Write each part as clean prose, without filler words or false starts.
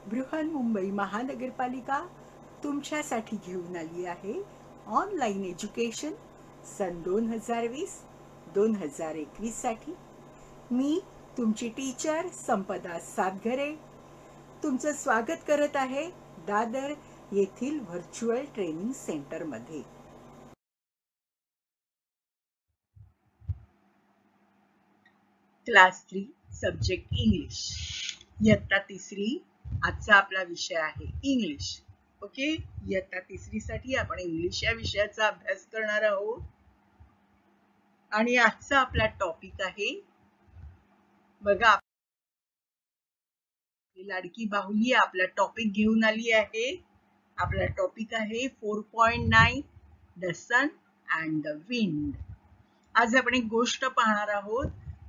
बृहन्मुंबई महानगरपालिका तुमच्यासाठी घेऊन आली आहे ऑनलाईन एज्युकेशन सन 2020-2021 साठी. मी तुमची टीचर संपदा सातघरे तुमचं स्वागत करत आहे दादर येथील व्हर्च्युअल ट्रेनिंग सेंटरमध्ये. क्लास 3 सब्जेक्ट इंग्लिश, इयत्ता तिसरी. आजचा आपला विषय आहे इंग्लिश. ओके, इयत्ता तिसरी साठी आपण इंग्लिश या विषयाचा अभ्यास करणार आहोत. आणि आजचा आपला टॉपिक आहे बघा, लाडकी बाहुली आपला टॉपिक घेऊन आली आहे. आपला टॉपिक आहे 4.9 the sun and the wind. आज आपण एक गोष्ट पाहणार आहोत.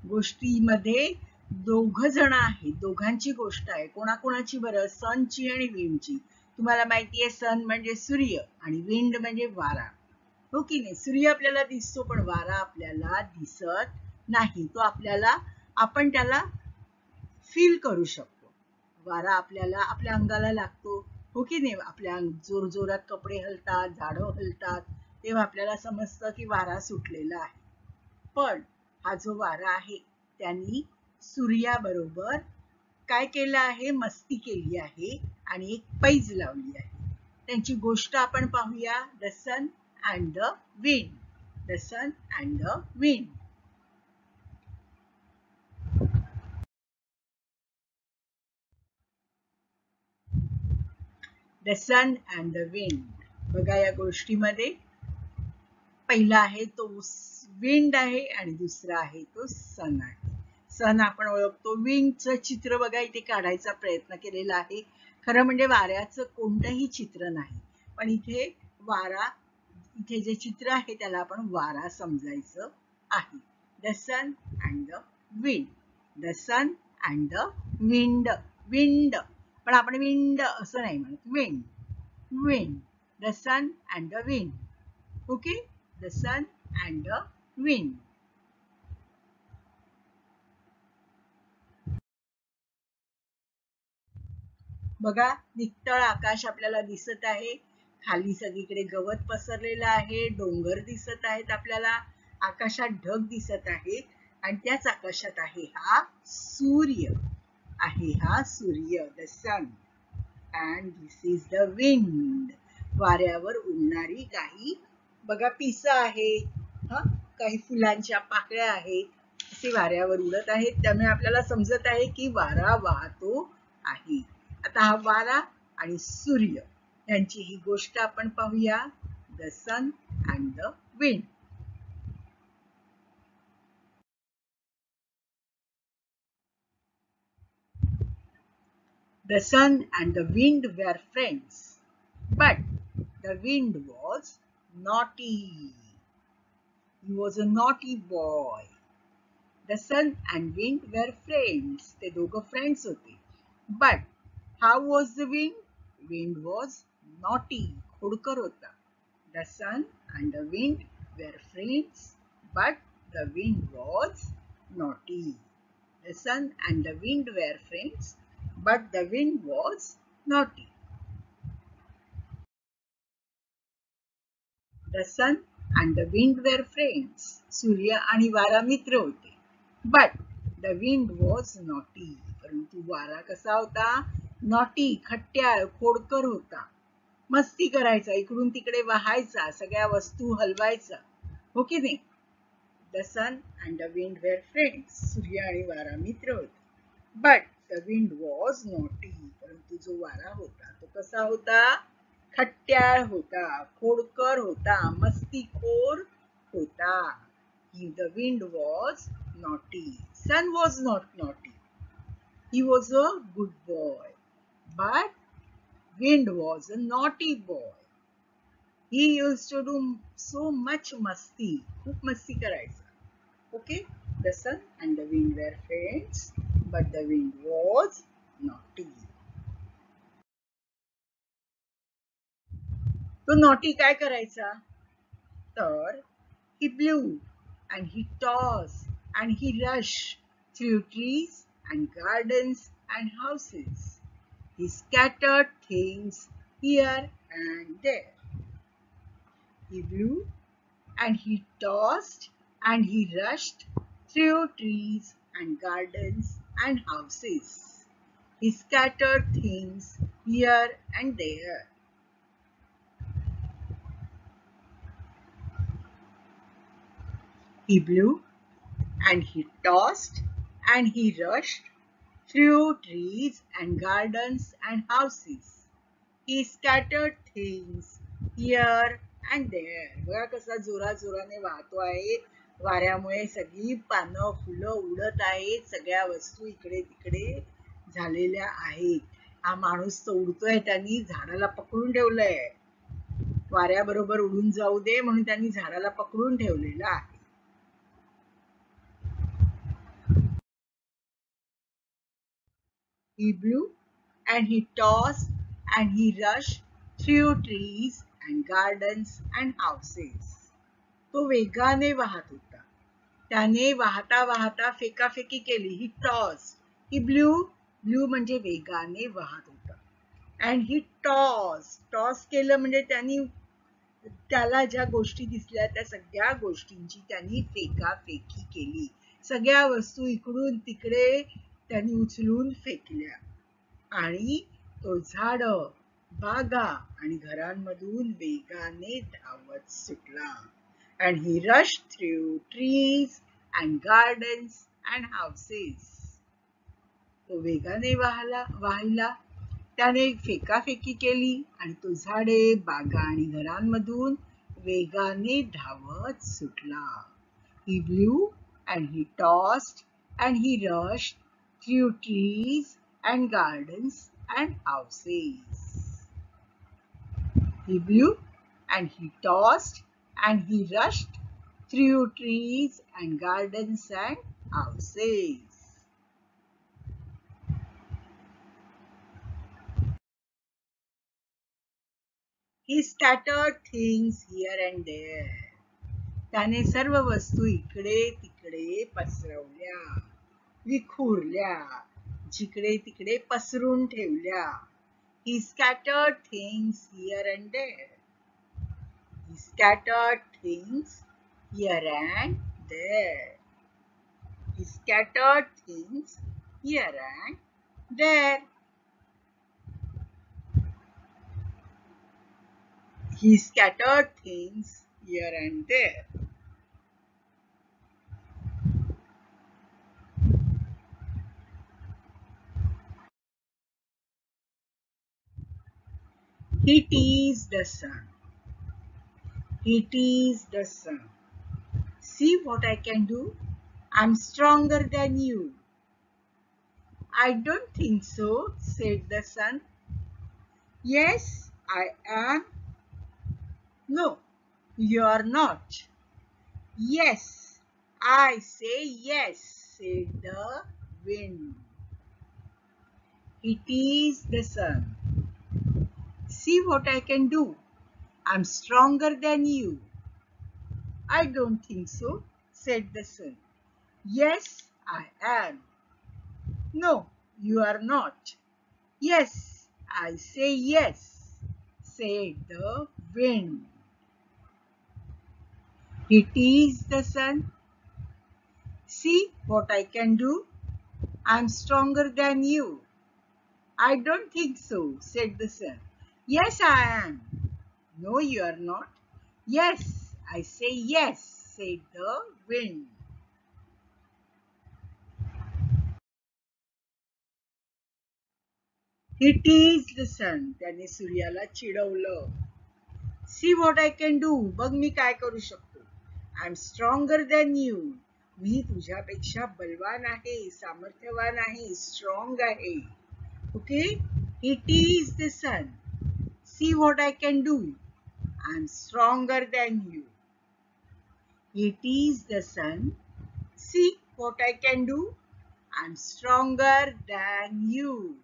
गोष्टीमध्ये दोघ जण आहेत, दोघांची गोष्ट आहे. कोणाकोणाची बरं? सनची आणि विंडची. तुम्हाला माहिती आहे सन म्हणजे सूर्य आणि विंड म्हणजे वारा, हो की नाही? सूर्य आपल्याला दिसतो पण वारा आपल्याला दिसत नाही. तो आपल्याला, आपण त्याला फील करू शकतो. वारा आपल्याला आपल्या अंगाला लागतो, हो की नाही? आपल्या जोर जोरात कपडे हलतात, झाडं हलतात, तेव्हा आपल्याला समजतं की वारा सुटलेला आहे. पण हा जो वारा आहे त्यांनी सूर्याबरोबर काय केलं आहे? मस्ती केली आहे आणि एक पैज लावली आहे. त्यांची गोष्ट आपण पाहूया. The sun and the wind. The sun and the wind. The sun and the wind. बघा या गोष्टीमध्ये पहिला आहे तो विंड आहे आणि दुसरा आहे तो सन आहे. सन आपण ओळखतो. विंडचं चित्र बघा इथे काढायचा प्रयत्न केलेला आहे. खरं म्हणजे वाऱ्याचं कोणतंही चित्र नाही, पण इथे वारा, इथे जे चित्र आहे त्याला आपण वारा समजायचं आहे. The sun and the wind. The sun and the wind. Wind पण आपण विंड असं नाही म्हणत, wind. Wind. The sun and the wind. Okay, the sun and the wind. बघा नितळ आकाश आपल्याला दिसत आहे. खाली सगळीकडे गवत पसरलेलं आहे. डोंगर दिसत आहेत आपल्याला. आकाशात ढग दिसत आहेत आणि त्याच आकाशात आहे हा सूर्य. आहे हा सूर्य. The sun and this is the wind. वाऱ्यावर उडणारी काही बघा पिसं आहेत, काही फुलांच्या पाकळ्या आहेत, असे वाऱ्यावर उडत आहेत. त्यामुळे आपल्याला समजत आहे की वारा वाहतो आहे. आता हा वारा आणि सूर्य यांची ही गोष्ट आपण पाहूया. The sun and the wind. The sun and the wind were friends, but the wind was naughty. He was a naughty boy. The sun and wind were friends. ते दोघं फ्रेंड्स होते. But how was the wind? Wind was naughty. खोडकर होता. The sun and the wind were friends, but the wind was naughty. The sun and the wind were friends, but the wind was naughty. The sun and the wind were friends. सूर्य आणि वारा मित्र होते. But the wind was naughty. परंतु वारा कसा होता? Naughty, खट्याळ, खोडकर होता. मस्ती करायचा, इकडून तिकडे वाहायचा, सगळ्या वस्तू हलवायचा, हो की नाही? The sun and the wind were friends. सूर्य आणि वारा मित्र होते. But the wind was naughty. परंतु जो वारा होता तो कसा होता? खट्याळ होता, खोडकर होता, मस्तीखोर होता. The wind was naughty. Sun was not naughty. He was a good boy. But wind was a naughty boy. He used to do so much masti. खूप मस्ती करायचा. Okay? The sun and the wind were friends, but the wind was naughty. तो naughty काय करायचा? तर he blew and he tossed and he rushed through trees and gardens and houses. He scattered things here and there. He blew and he tossed and he rushed through trees and gardens and houses. He scattered things here and there. He blew and he tossed and he rushed through trees and gardens and houses. He scattered things here and there. बघा कसा जोरा जोराने वाहतो आहे. वाऱ्यामुळे सगळी पानं फुलं उडत आहेत. सगळ्या वस्तू इकडे तिकडे झालेल्या आहेत. हा माणूस तो उडतोय, त्यांनी झाडाला पकडून ठेवलंय. वाऱ्याबरोबर उडून जाऊ दे म्हणून त्यांनी झाडाला पकडून ठेवलेलं आहे. He blew and he tossed and he rushed through trees and gardens and houses. तो वेगाने वाहत होता. त्याने वाहता वाहता फेकाफेकी केली. He tossed. He blew. Blew म्हणजे वेगाने वाहत होता. And he tossed. Toss केलं म्हणजे त्याला ज्या गोष्टी दिसल्या त्या सगळ्या गोष्टींची त्यांनी फेकाफेकी केली. सगळ्या वस्तू इकडून तिकडे त्यांनी उचलून फेकल्या. आणि तो झाड, बागा आणि घरांमधून वेगाने धावत सुटला. And he rushed through trees and gardens and houses. तो वेगाने वाहिला. त्याने फेकाफेकी केली आणि तो झाडे, बागा आणि घरांमधून वेगाने धावत सुटला. He blew and he tossed and he rushed through trees and gardens and houses. He blew and he tossed and he rushed through trees and gardens and houses. He scattered things here and there. त्याने सर्व वस्तू इकडे तिकडे पसरवल्या, विखुरल्या, जिकडे तिकडे पसरून ठेवल्या. He scattered things here and there. He scattered things here and there. He scattered things here and there. He scattered things here and there. He teased the sun. He teased the sun. See what I can do? I'm stronger than you. I don't think so, said the sun. Yes, I am. No, you are not. Yes, I say yes, said the wind. He teased the sun. See what I can do. I'm stronger than you. I don't think so, said the sun. Yes, I am. No, you are not. Yes, I say yes, said the wind. He teased the sun. See what I can do. I'm stronger than you. I don't think so, said the sun. Yes, I am. No, you are not. Yes, I say yes, said the wind. He teased the sun. त्याने सूर्याला चिडवलं. See what I can do. बघ मी काय करू शकतो. I'm stronger than you. मी तुझ्यापेक्षा बलवान आहे, सामर्थ्यवान आहे, strong आहे. Okay? He teased the sun. See what I can do. I'm stronger than you. He teased the sun. See what I can do. I'm stronger than you.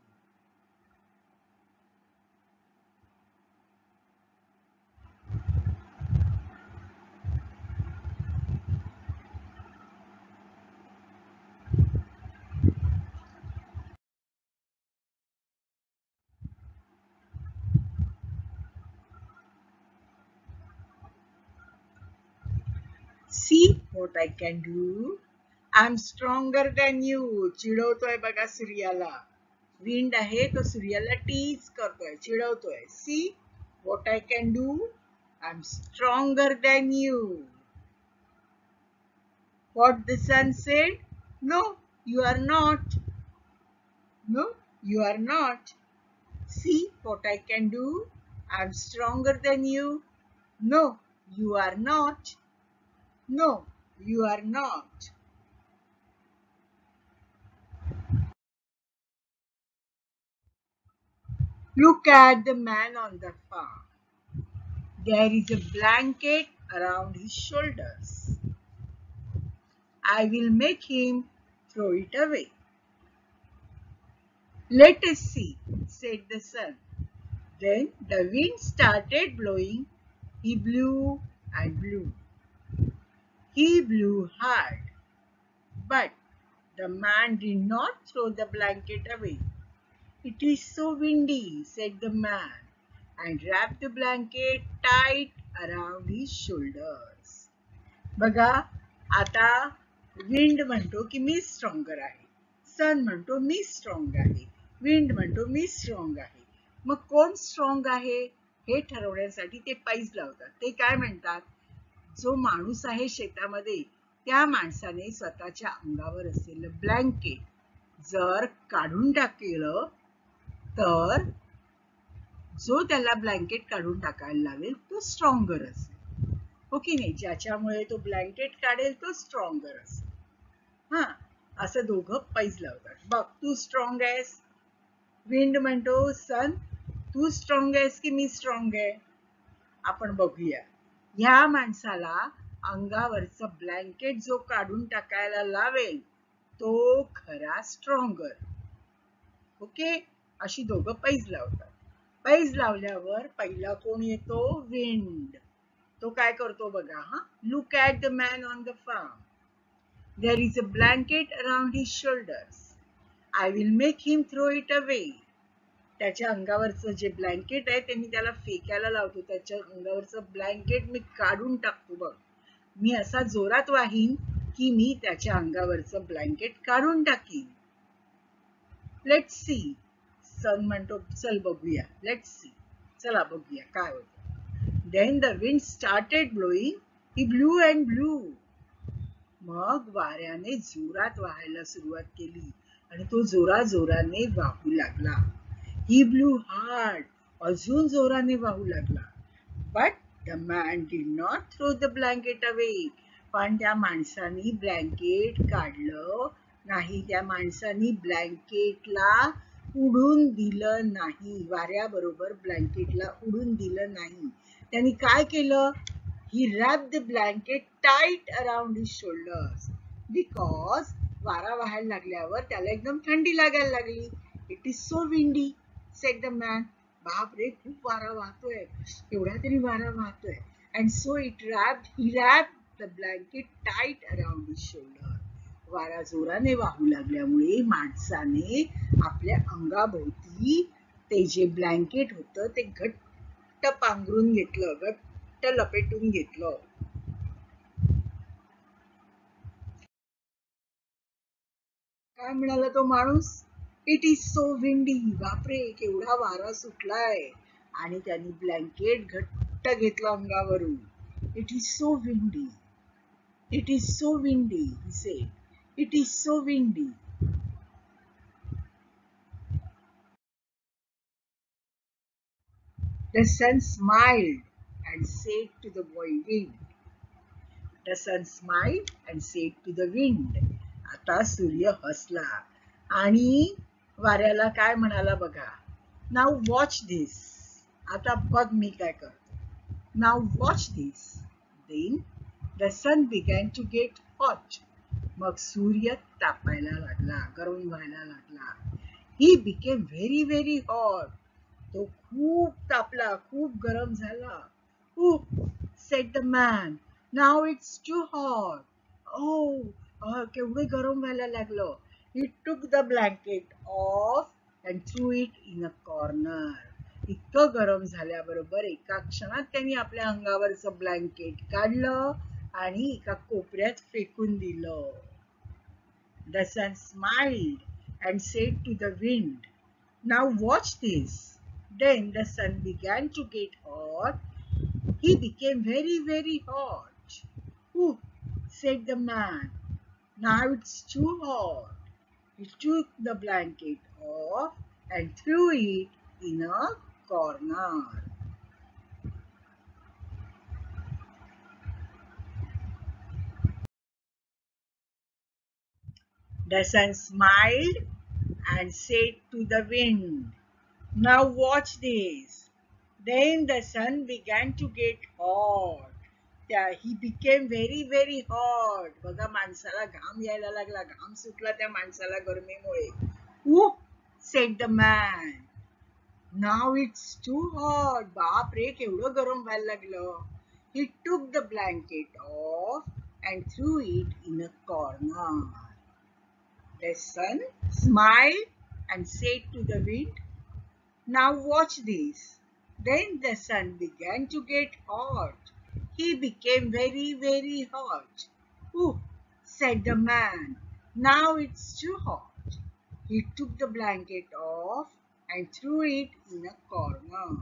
what I can do. I'm stronger than you. चिडवतोय बघा सूर्याला. Wind आहे तो सूर्याला tease करतोय, चिडवतोय. See what I can do. I'm stronger than you. What the sun said? No, you are not. No, you are not. See what I can do. I'm stronger than you. No, you are not. No, you are not. Look at the man on the farm. There is a blanket around his shoulders. I will make him throw it away. Let us see, said the sun. Then the wind started blowing. He blew and blew. He blew hard. But the man did not throw the blanket away. It is so windy, said the man, and wrapped the blanket tight around his shoulders. बघा, आता wind म्हणतो की मी stronger आहे. सन म्हणतो मी strong आहे. Wind म्हणतो मी strong आहे. मग कोण स्ट्रॉंग आहे हे ठरवण्यासाठी ते पैज लावतात. ते काय म्हणतात? जो माणूस आहे शेतामध्ये त्या माणसाने स्वतःच्या अंगावर असलेलं ब्लँकेट जर काढून टाकलं तर जो त्याला ब्लँकेट काढून टाकायला लावेल तो स्ट्रॉंगर असेल. हो की नाही? ज्याच्यामुळे तो ब्लँकेट काढेल तो स्ट्रॉंगर असेल. हा, असं दोघं पैज लावतात. बघ, तू स्ट्रॉंग आहेस. विंड म्हणतो सन तू स्ट्रॉंग आहेस की मी स्ट्रॉंग आहे? आपण बघूया. ह्या माणसाला अंगावरचं ब्लँकेट जो काढून टाकायला लावेल तो खरा स्ट्रॉंगर. ओके, अशी दोघं पैज लावतात. पैज लावल्यावर पहिला कोण येतो? विंड. तो काय करतो बघा. हा, look at the man on the farm. There is a blanket around his shoulders. I will make him throw it away. त्याच्या अंगावरचं जे ब्लँकेट आहे ते मी त्याला फेकायला लावतो. त्याच्या अंगावरचं ब्लँकेट मी काढून टाकतो. बघ, मी असा जोरात वाहीन की मी त्याच्या अंगावरचं ब्लँकेट काढून टाकीन. Let's see. सन म्हणतो चल बघूया. Let's see. चला बघूया काय होतं. Then the wind started blowing. He blew and blew. मग वाऱ्याने जोरात वाहायला सुरुवात केली आणि तो जोराने वाहू लागला. He blew hard. अजून जोराने वाहू लागला. But the man did not throw the blanket away. पण त्या माणसाने ब्लँकेट काढलं नाही. त्या माणसाने ब्लँकेटला उडून दिलं नाही. वाऱ्याबरोबर ब्लँकेटला उडून दिलं नाही. त्यांनी काय केलं? He wrapped the blanket tight around his shoulders because वारा वाहायला लागल्यावर त्याला एकदम थंडी लागायला लागली. It is so windy, said the man. बापरे, खूप वारा वाहतोय. एवढा तरी वारा वाहतोय. And so he wrapped the blanket tight around his shoulder. वारा जोराने वाहू लागल्यामुळे माणसाने आपल्या अंगाभोवती ते जे ब्लँकेट होतं ते घट्ट पांघरून घेतलं, घट्ट लपेटून घेतलं. काय म्हणाला तो माणूस? It is so windy. बापरे, केवढा वारा सुटलाय. आणि त्यांनी ब्लँकेट घट्ट घेतलं अंगावरून. It is so windy. It is so windy, he said. It is so windy. The sun smiled and said to the wind. The sun smiled and said to the wind. आता सूर्य हसला आणि वाऱ्याला काय म्हणाला बघा. Now watch this. आता बघ मी काय करतो. Now watch this. Then the sun began to get hot. मग सूर्य तापायला लागला, गरम व्हायला लागला. He became very very hot. तो खूप तापला, खूप गरम झाला. Oh, said the man. Now it's too hot. Oh, केवढे गरम व्हायला लागलं. He took the blanket off and threw it in a corner. इतकं गरम झाल्याबरोबर एका क्षणात त्यांनी आपल्या अंगावरचं ब्लँकेट काढलं आणि एका कोपऱ्यात फेकून दिलं. The sun smiled and said to the wind, "Now watch this." Then the sun began to get hot. He became very, very hot. "Ooh," said the man. "Now it's too hot." He took the blanket off and threw it in a corner. The sun smiled and said to the wind, "Now watch this." Then the sun began to get hot. He became very, very hot. बघा माणसाला घाम यायला लागला, घाम सुटला त्या माणसाला गरमीमुळे. "Ooh," said the man. "Now it's too hot." बाप रे, केवढं गरम व्हायला लागलं. He took the blanket off and threw it in a corner. The sun smiled and said to the wind, "Now watch this." Then the sun began to get hot. He became very, very hot. "Ooh," said the man. "Now it's too hot." He took the blanket off and threw it in a corner.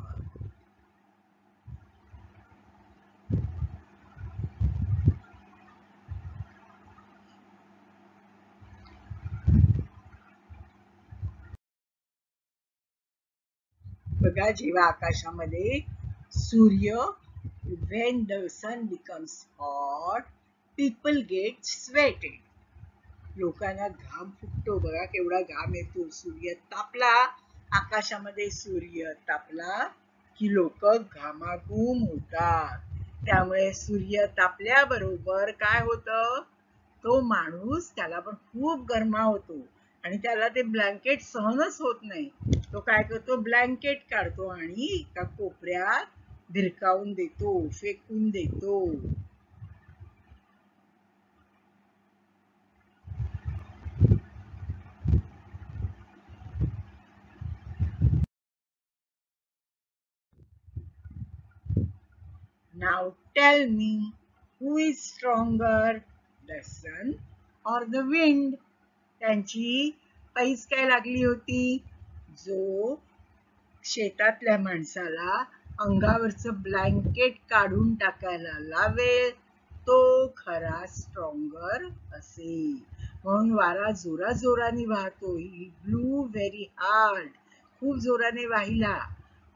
बघा, जेव्हा आकाशामध्ये सूर्य, when the sun becomes hot, people get sweated. लोकांना घाम फुटतो. बघा केवढा घाम येतो. सूर्य तापला, आकाशामध्ये सूर्य तापला की लोक घामाघूम होतात. त्यामुळे सूर्य तापल्याबरोबर काय होतं, तो माणूस त्याला पण खूप गरमा होतो आणि त्याला ते ब्लँकेट सहनच होत नाही. तो काय करतो, ब्लँकेट काढतो आणि एका कोपऱ्यात भिरकावून देतो, फेकून देतो. Now tell me, who is stronger, the sun or the wind? त्यांची पैस काय लागली होती, जो शेतातल्या माणसाला अंगावरचं ब्लँकेट काढून टाकायला लावेल तो खरा स्ट्रॉंगर असेल. म्हणून वारा जोराजोराने वाहतो. ही ब्लू व्हेरी हार्ड, खूप जोराने वाहिला.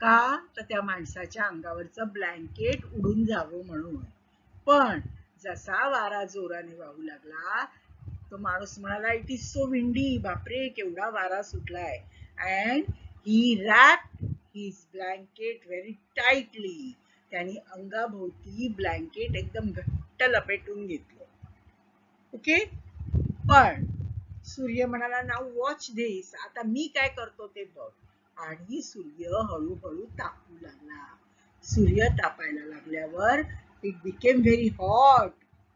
का, तर त्या माणसाच्या अंगावरचं ब्लँकेट उडून जावं म्हणून. पण जसा वारा जोराने वाहू लागला, तो माणूस म्हणाला, "इट इज सो विंडी." बापरे, केवढा वारा सुटलाय. And he wrapped his blanket very tightly. त्यांनी अंगाभोवती ब्लँकेट एकदम घट्ट लपेटून घेतलं. ओके. पण सूर्य म्हणाला, "नाऊ वॉच धिस." आता मी काय करतो ते बघ. आणि सूर्य हळूहळू तापू लागला. सूर्य तापायला लागल्यावर इट बिकेम व्हेरी हॉट.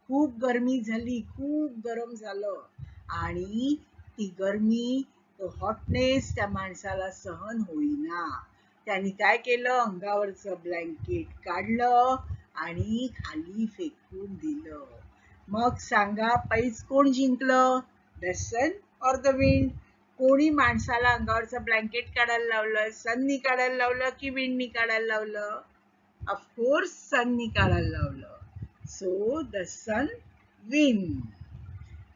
खूप गरमी झाली, खूप गरम झालं आणि ती गरमी, तो हॉटनेस त्या माणसाला सहन होईना. त्यांनी काय केलं, अंगावरचं ब्लँकेट काढलं आणि खाली फेकून दिलं. मग सांगा, पैस कोण जिंकलं, the sun or the wind? कोणी माणसाला अंगावरचं ब्लँकेट काढायला लावलं, सननी काढायला लावलं की विंडनी काढायला लावलं? ऑफकोर्स सननी काढायला लावलं. So the sun wins,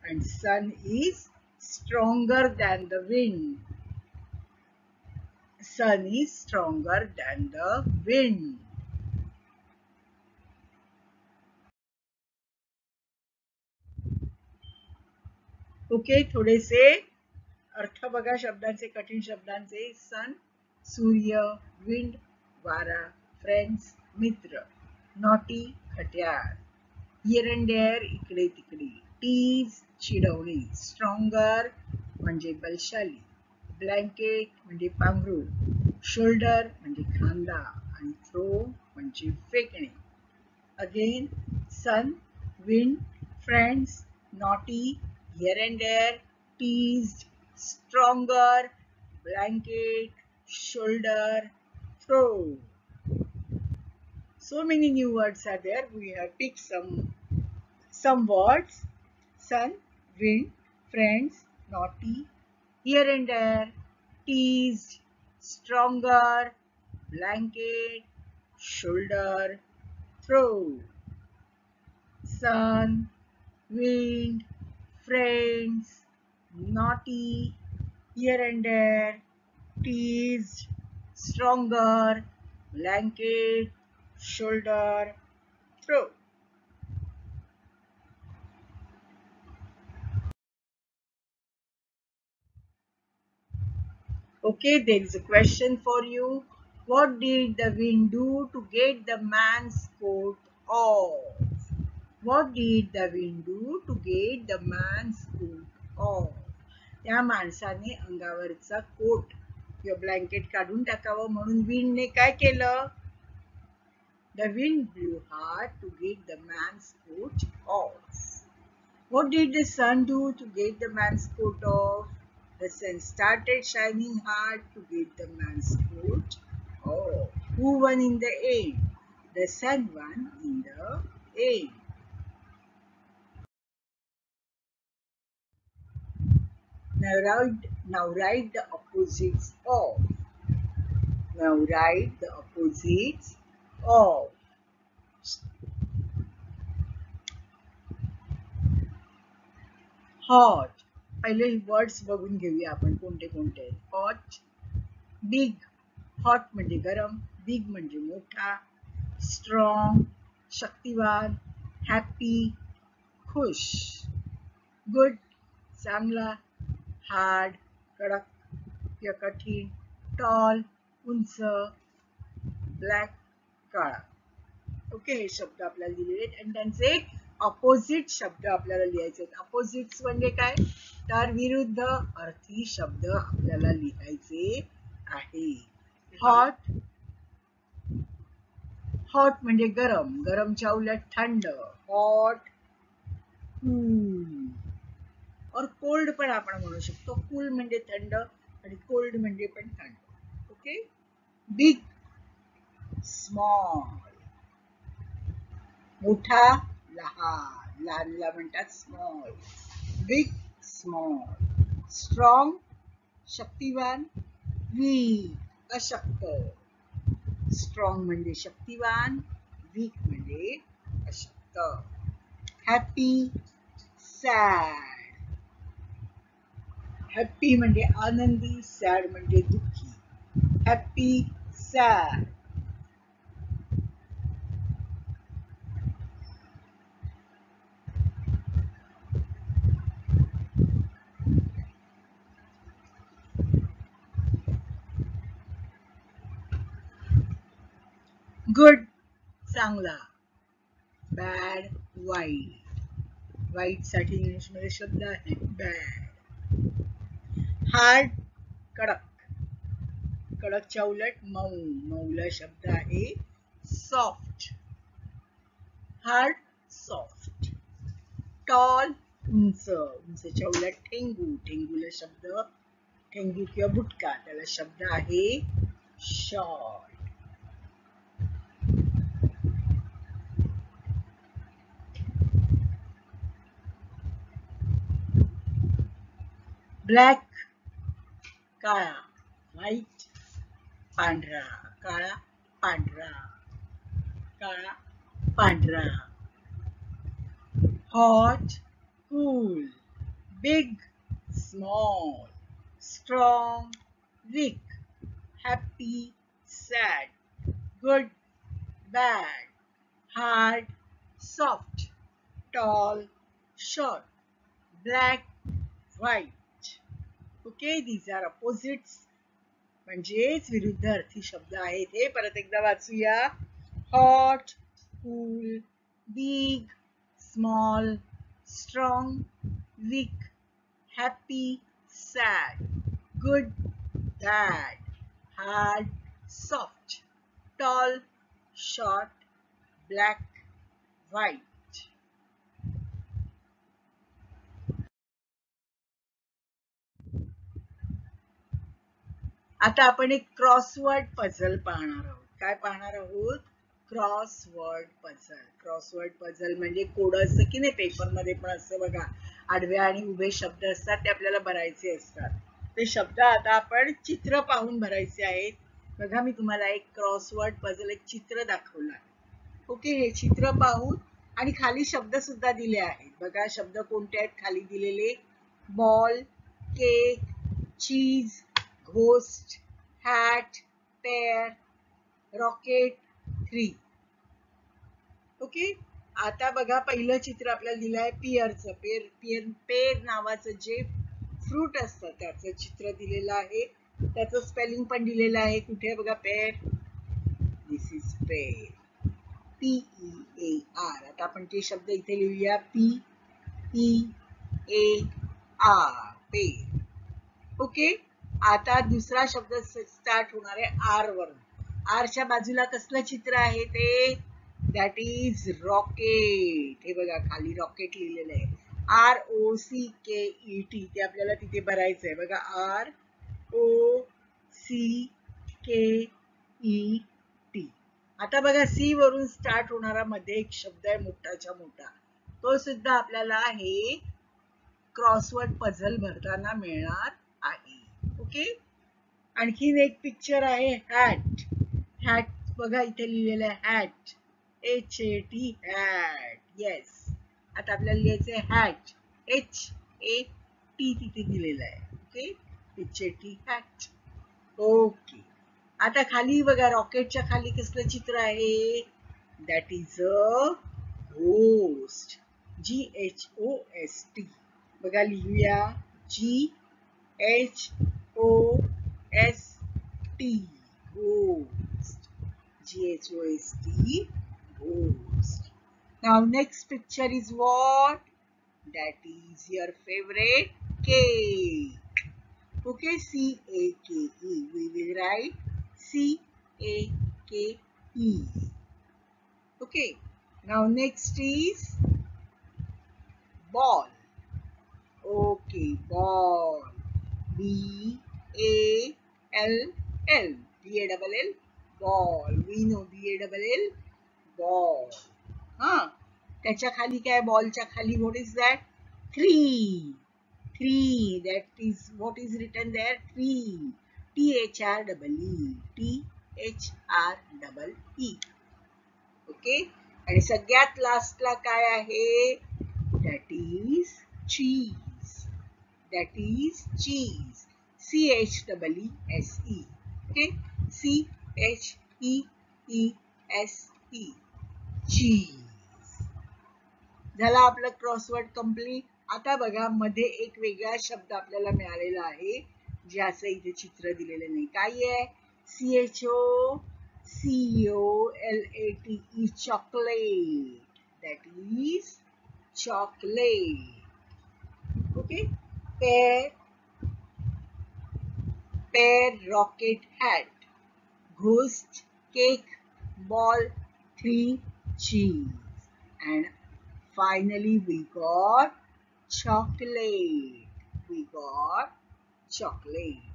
and sun is stronger than the wind. Sun is stronger than the wind. Okay, थोडेसे अर्थ बघा शब्दांचे, कठीण शब्दांचे. सन, सूर्य, विंड, वारा, फ्रेंड्स, मित्र, नॉटी, खट्याळ, हिअर अँड देअर, इकडे तिकडे, टीज, चिडवणे, स्ट्रॉंगर म्हणजे बलशाली, ब्लँकेट म्हणजे पांघरूण, शोल्डर म्हणजे खांदा आणि थ्रो म्हणजे फेकणे. Again, sun, wind, friends, naughty, here and there, teased, stronger, blanket, shoulder, throw. So many new words are there. We have picked some Some words: sun, wind, friends, naughty, here and there, teased, stronger, blanket, shoulder, throw. Sun, wind, friends, naughty, here and there, teased, stronger, blanket, shoulder, throw. Okay, there is a question for you. What did the wind do to get the man's coat off? What did the wind do to get the man's coat off? त्या माणसाने अंगावरचा coat किंवा blanket काढून टाकावं म्हणून विंडने काय केलं? The wind blew hard to get the man's coat off. What did the sun do to get the man's coat off? The sun started shining hard to get the man's coat off. Who won in the end? The sun won in the end. Now write the opposites of. Now write the opposites of. Hot. पहिले words बघून घेऊया आपण कोणते कोणते आहेत. Hot, big. Hot म्हणजे गरम, big म्हणजे मोठा, स्ट्रॉंग शक्तिवान, हॅपी खुश, गुड चांगला, हार्ड कडक किंवा कठीण, टॉल उंच, ब्लॅक काळा. ओके, हे शब्द आपल्याला दिलेले आहेत आणि त्यांचे अपोजिट शब्द आपल्याला लिहायचे आहेत. अपोजिट्स म्हणजे काय? तर विरुद्ध अर्थी शब्द आपल्याला लिहायचे आहे. हॉट, हॉट म्हणजे गरम, गरमच्या उलट थंड. Hot, cool. और कोल्ड पण आपण म्हणू शकतो. कूल म्हणजे थंड आणि कोल्ड म्हणजे पण थंड. ओके. Big, small. मोठा, लहान. लहानला म्हणतात स्मॉल. Big, small. स्ट्रॉंग, शक्तिवान. वीक, अशक्त. स्ट्रॉंग म्हणजे शक्तिवान, वीक म्हणजे अशक्त. Happy, sad. हॅपी म्हणजे आनंदी, सॅड म्हणजे दुःखी. Happy, sad. गुड, चांगला. बॅड, वाईट. वाईट साठी इंग्लिश मध्ये शब्द आहे बॅड. हार्ड, कडक. कडकच्या उलट मऊ. मऊला शब्द आहे सॉफ्ट. Hard, soft. टॉल, उंच. उंचच्या उलट ठेंगू. ठेंगूला शब्द ठेंगू किंवा बुटका, त्याला शब्द आहे शॉर्ट. ब्लॅक, काळा. व्हाईट, पांढरा. काळा, पांढरा. काळा, पांढरा. Hot, cool. Big, small. Strong, weak. Happy, sad. Good, bad, hard, soft, tall, short, black, white. Okay, these are opposites. म्हणजेच विरुद्ध अर्थी शब्द आहेत. हे परत एकदा वाचूया. Hot, cool, big, small, strong, weak, happy, sad, good, bad, hard, soft, tall, short, black, white. आता आपण एक क्रॉसवर्ड पझल पाहणार आहोत. काय पाहणार आहोत? Crossword puzzle. क्रॉसवर्ड पझल म्हणजे कोड असतं की नाही, पेपरमध्ये पण असतं बघा, आडव्या आणि उभे शब्द असतात, ते आपल्याला भरायचे असतात. ते शब्द आता आपण चित्र पाहून भरायचे आहेत. बघा, मी तुम्हाला एक क्रॉसवर्ड पझल, एक चित्र दाखवलं. ओके, हे चित्र पाहून आणि खाली शब्द सुद्धा दिले आहेत. बघा शब्द कोणते आहेत खाली दिलेले: ball, cake, cheese, ghost, hat, pear, rocket, 3. Okay, आता बघा पहिलं चित्र आपल्याला दिलं आहे पियरचं. पेर नावाचं जे फ्रूट असतं त्याचं चित्र दिलेलं आहे. त्याचं स्पेलिंग पण दिलेलं आहे. कुठे बघा, पेर, दिस इज पेर, PEAR. आता आपण ते शब्द इथे लिहूया, PEAR, पेर. ओके, आता दुसरा शब्द स्टार्ट होणार आहे आर वरून. आरच्या बाजूला कसलं चित्र आहे ते? That is rocket. हे बघा खाली रॉकेट लिहिलेलं आहे, ROCKET. ते आपल्याला तिथे भरायचं आहे. बघा, ROCKET. आता बघा, सी वरून स्टार्ट होणारा मध्ये एक शब्द आहे मोठाच्या मोठा, तो सुद्धा आपल्याला हे क्रॉसवर्ड पझल भरताना मिळणार आहे. ओके, आणखीन एक पिक्चर आहे हॅट. हॅट बघा इथे लिहिलेलं आहे हॅट, HAT, हॅट. येस, आता आपल्याला लिहायचं आहे हॅट, HAT तिथे दिलेलं आहे. Okay, HAT, hat. ओके, आता खाली बघा रॉकेटच्या खाली कसलं चित्र आहे? That is a ghost, GHOST. बघा लिहूया, GHOST, ghost, GHOST, ghost. Now next picture is what? That is your favorite cake. Okay, CAKE. We will write CAKE. Okay, now next is ball. Okay, ball, BALL, BALL, ball. We know BALL, ball. त्याच्या खाली काय? बॉलच्या खाली what is that? 3. That is what is written there? 3. THREE. Okay, आणि सगळ्यात लास्टला काय आहे? That is cheese. That is cheese, CHEESE. Okay, CHEESE, चीज. झाला आपलं क्रॉसवर्ड कंप्लीट. आता बघा, मध्ये एक वेगळा शब्द आपल्याला मिळालेला आहे, जे असं इथे चित्र दिलेलं नाही. काय आहे? CHOCOLATE, chocolate. That is chocolate. Okay, pear, rocket, hat, ghost, cake, ball, 3, cheese, and finally we got chocolate. We got chocolate.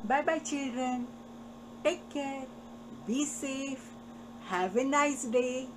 Bye bye children. Take care. Be safe. Have a nice day.